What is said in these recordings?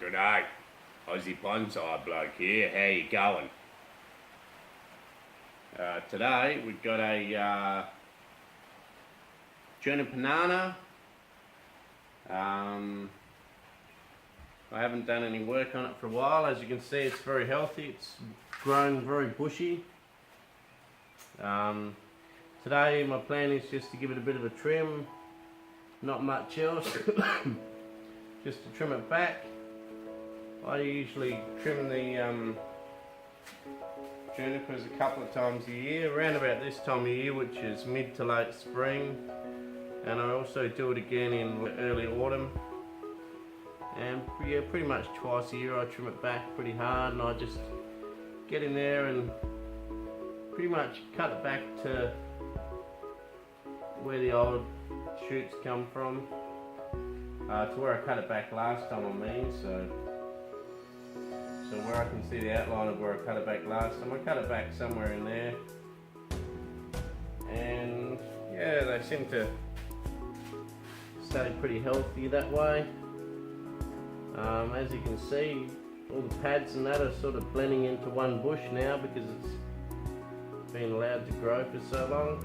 G'day, Aussie Bonsai bloke here. How you going? Today we've got a Juniper Banana. I haven't done any work on it for a while. As you can see, it's very healthy. It's grown very bushy. Today my plan is just to give it a bit of a trim, not much else. Just to trim it back. I usually trim the junipers a couple of times a year, around about this time of year, which is mid to late spring, and I also do it again in early autumn. And yeah, pretty much twice a year I trim it back pretty hard, and I just get in there and pretty much cut it back to where the old shoots come from, to where I cut it back last time, I mean, so where I can see the outline of where I cut it back last time. I cut it back somewhere in there, and yeah, they seem to stay pretty healthy that way. As you can see, all the pads and that are sort of blending into one bush now because it's been allowed to grow for so long.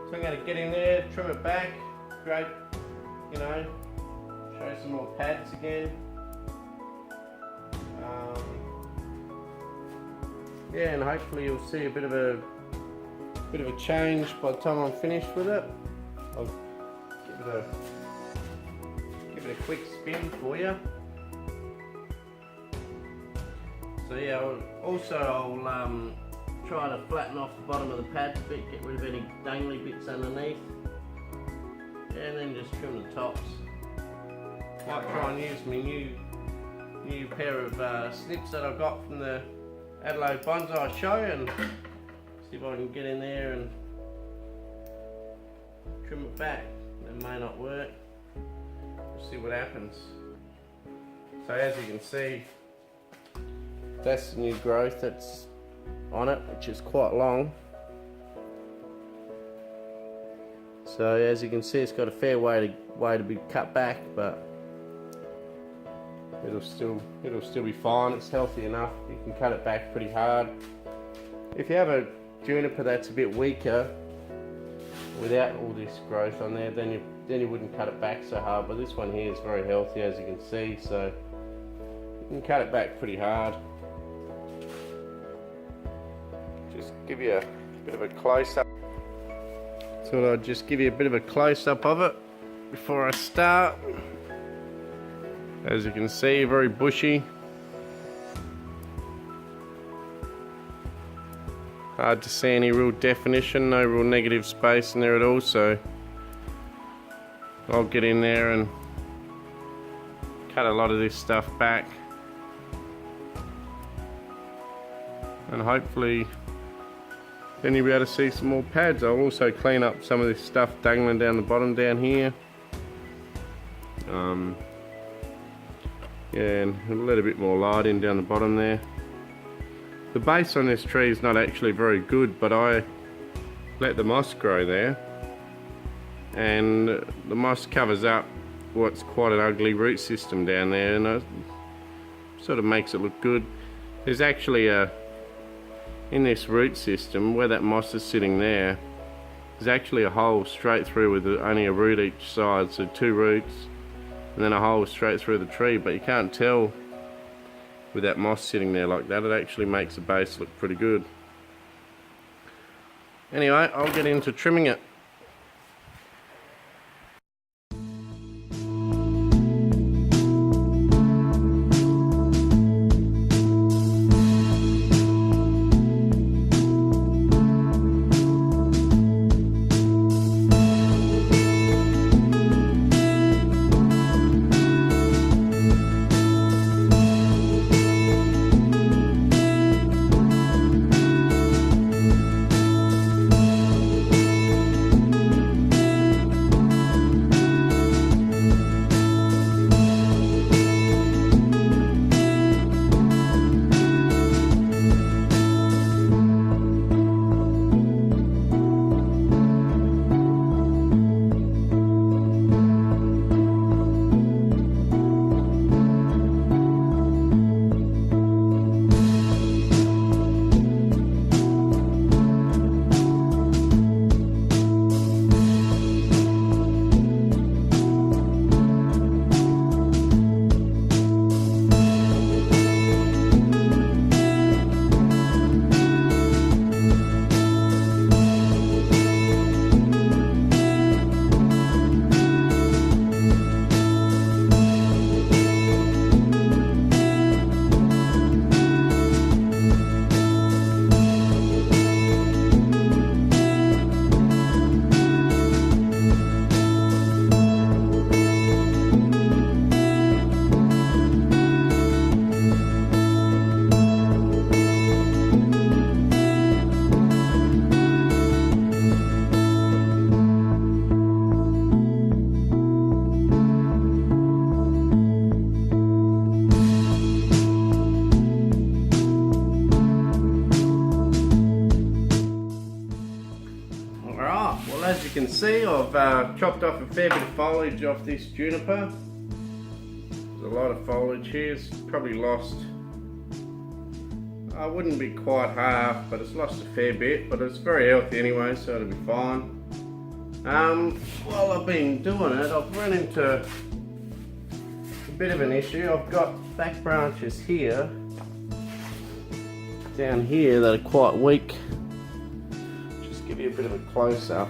So I'm going to get in there, trim it back, great, you know, show some more pads again. Yeah, and hopefully you'll see a bit of a change by the time I'm finished with it. I'll give it a quick spin for you. So yeah, I'll try to flatten off the bottom of the pads a bit, get rid of any dangly bits underneath, and then just trim the tops. Might try and use my new pair of snips that I got from the Adelaide Bonsai Show, and see if I can get in there and trim it back. It may not work. We'll see what happens. So as you can see, that's the new growth that's on it, which is quite long. So as you can see, it's got a fair way to be cut back, but it'll still be fine. It's healthy enough. You can cut it back pretty hard. If you have a juniper that's a bit weaker, without all this growth on there, then you wouldn't cut it back so hard. But this one here is very healthy, as you can see, so you can cut it back pretty hard. Just give you a bit of a close-up. Thought I'd just give you a bit of a close-up of it before I start. As you can see, very bushy. Hard to see any real definition, no real negative space in there at all, so I'll get in there and cut a lot of this stuff back. And hopefully then you'll be able to see some more pads. I'll also clean up some of this stuff dangling down the bottom down here. Yeah, and it'll let a bit more light in down the bottom there. The base on this tree is not actually very good, but I let the moss grow there, and the moss covers up what's quite an ugly root system down there, and it sort of makes it look good. There's actually in this root system, where that moss is sitting there, there's actually a hole straight through with only a root each side, so 2 roots, and then a hole straight through the tree, but you can't tell with that moss sitting there like that. It actually makes the base look pretty good. Anyway, I'll get into trimming it. see, I've chopped off a fair bit of foliage off this juniper. There's a lot of foliage here. It's probably lost, I wouldn't be quite half, but it's lost a fair bit, but it's very healthy anyway, so it'll be fine. While I've been doing it, I've run into a bit of an issue. I've got back branches here, down here, that are quite weak. Just give you a bit of a close-up.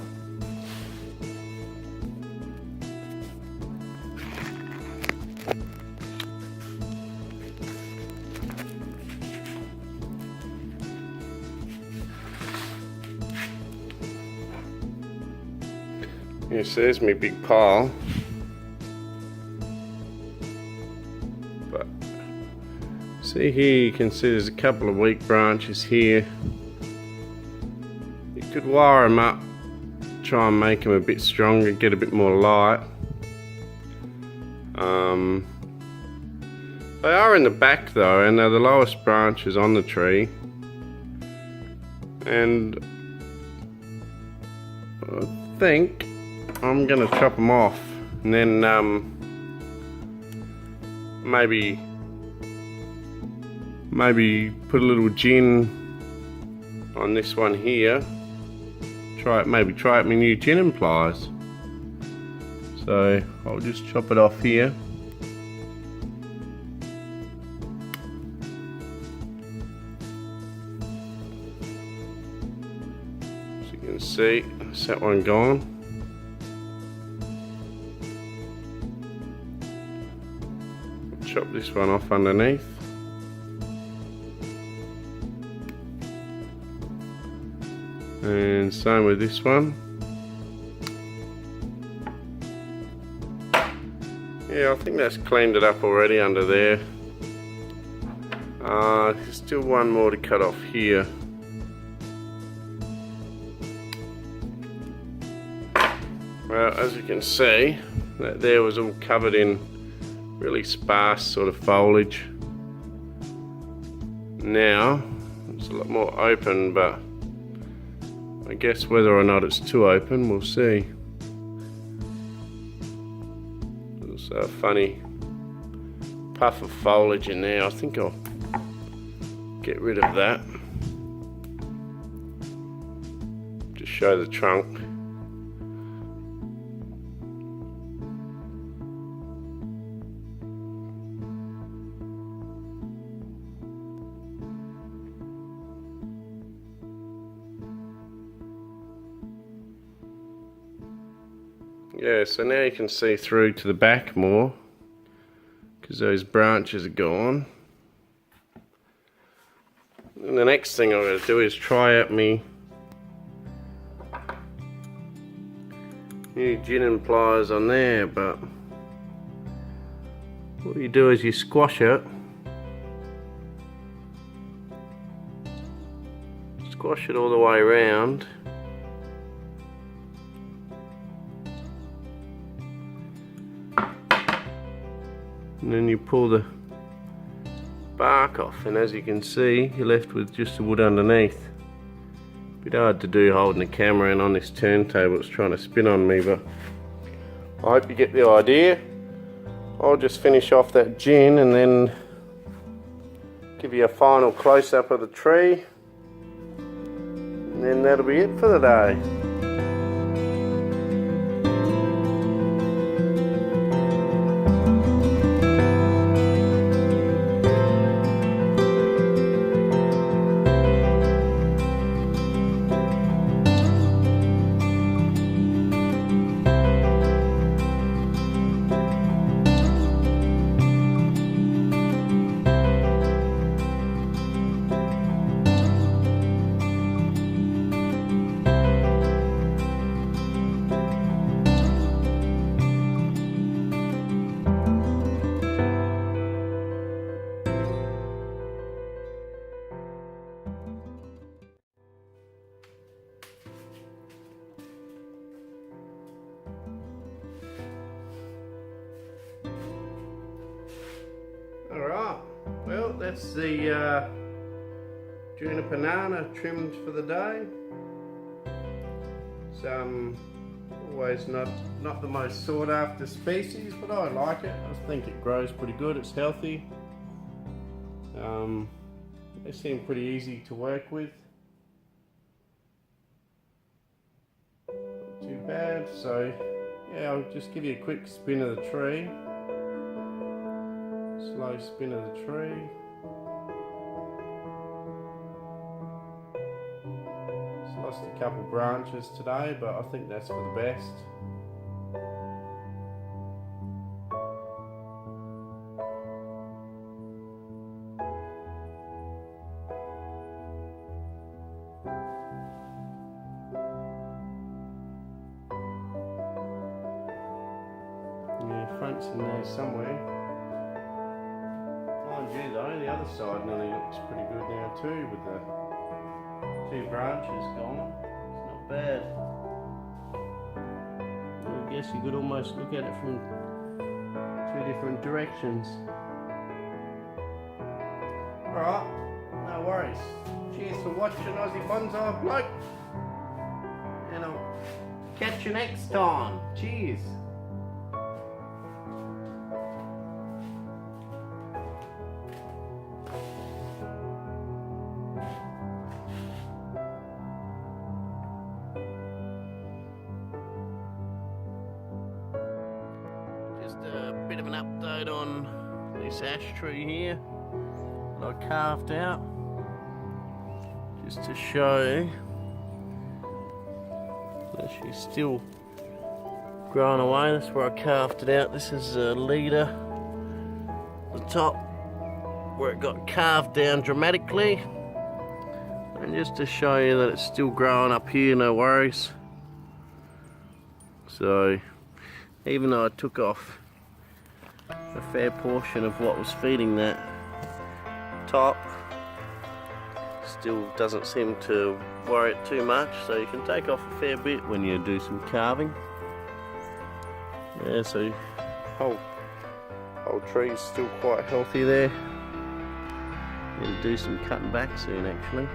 Yes, there's my big pile. But see here, you can see there's a couple of weak branches here. You could wire them up, try and make them a bit stronger, get a bit more light. They are in the back though, and they're the lowest branches on the tree. And I think I'm gonna chop them off, and then maybe put a little gin on this one here. Maybe try it with new gin pliers. So I'll just chop it off here. As you can see, that's that one gone. Chop this one off underneath. And same with this one. Yeah, I think that's cleaned it up already under there. There's still one more to cut off here. Well, as you can see, that there was all covered in really sparse sort of foliage. Now it's a lot more open, but I guess whether or not it's too open, we'll see. There's a funny puff of foliage in there. I think I'll get rid of that. Just show the trunk. Yeah, so now you can see through to the back more, because those branches are gone. And the next thing I'm going to do is try out my new gin pliers on there, but what you do is you squash it. Squash it all the way around. And then you pull the bark off, and as you can see, you're left with just the wood underneath. Bit hard to do holding the camera in on this turntable, it's trying to spin on me, but I hope you get the idea. I'll just finish off that gin and then give you a final close-up of the tree, and then that'll be it for the day. Alright, well that's the juniper banana trimmed for the day. Some Always not the most sought after species, but I like it. I think it grows pretty good. It's healthy. They seem pretty easy to work with. Not too bad. So yeah, I'll just give you a quick spin of the tree. Slow spin of the tree. It's lost a couple branches today, but I think that's for the best. Yeah, front's in there somewhere. Mind you though, the other side nearly looks pretty good now too, with the 2 branches gone. It's not bad. I guess you could almost look at it from 2 different directions. Alright, no worries. Cheers for watching Aussie Bonsai Bloke. And I'll catch you next time. Cheers. Just a bit of an update on this ash tree here that I carved out, just to show that she's still growing away. That's where I carved it out. This is a leader, the top where it got carved down dramatically, and just to show you that it's still growing up here, no worries. So even though I took off a fair portion of what was feeding that top, still doesn't seem to worry it too much, so you can take off a fair bit when you do some carving. Yeah, so whole tree is still quite healthy there. Gonna do some cutting back soon actually.